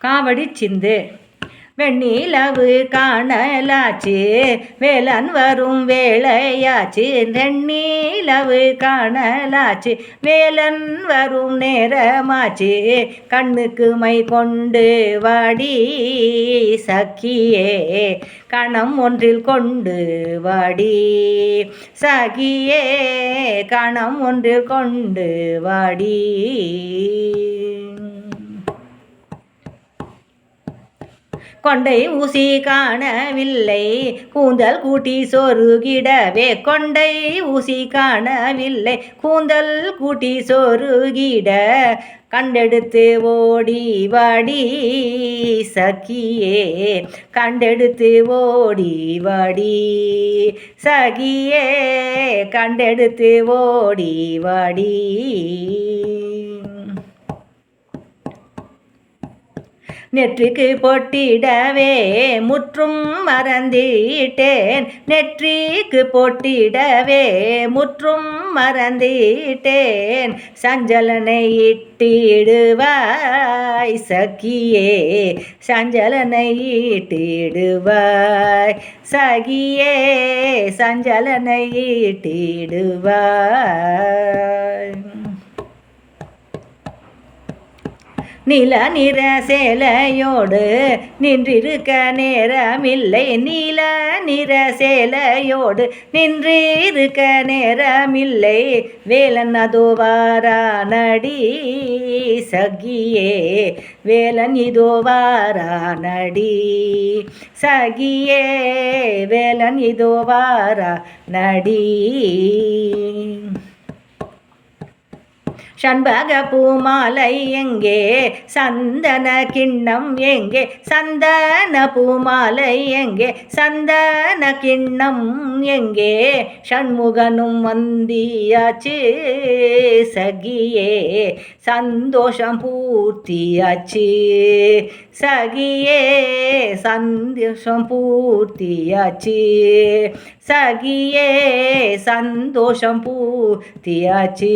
காவடி சிந்து வெண்ணிலவு காணலாச்சு வேலன் வரும் வேளையாச்சு வெண்ணிலவு காணலாச்சு வேலன் வரும் நேரமாச்சு கண்ணுக்கு மை கொண்டு வாடி சக்கியே கணம் ஒன்றில் கொண்டு வாடி சகியே கணம் ஒன்றில் கொண்டு வாடி கொண்டை ஊசி காணவில்லை கூந்தல் கூட்டி சொருகிடவே கொண்டை ஊசி காணவில்லை கூந்தல் கூட்டி சொருகிட கண்டெடுத்து ஓடி வாடி சகியே கண்டெடுத்து ஓடி வாடி சகியே கண்டெடுத்து ஓடி வாடி நெற்றிக்கு பொட்டிடவே முற்றும் மறந்திட்டேன் நெற்றிக்கு பொட்டிடவே முற்றும் மறந்திட்டேன் சஞ்சலனை இட்டிடுவாய் சகியே சஞ்சலனை இட்டிடுவாய் சகியே சஞ்சலனை இட்டிடுவாய் நீல நிற சேலையோடு நின்றிருக்க நேரமில்லை நீல நிற சேலையோடு நின்றிருக்க நேரமில்லை வேலன் அதோ வாரானடி சகியே வேலன் இதோ வாரானடி சகியே வேலன் இதோ வாரானடி சண்பக பூமாலை எங்கே சந்தன கிண்ணம் எங்கே சந்தன பூமாலை எங்கே சந்தன கிண்ணம் எங்கே ஷண்முகனும் வந்தியாச்சு சகியே சந்தோஷம் பூர்த்தியாச்சு சகியே சந்தோஷம் பூர்த்தியாச்சு சகியே சந்தோஷம் பூர்த்தியாச்சு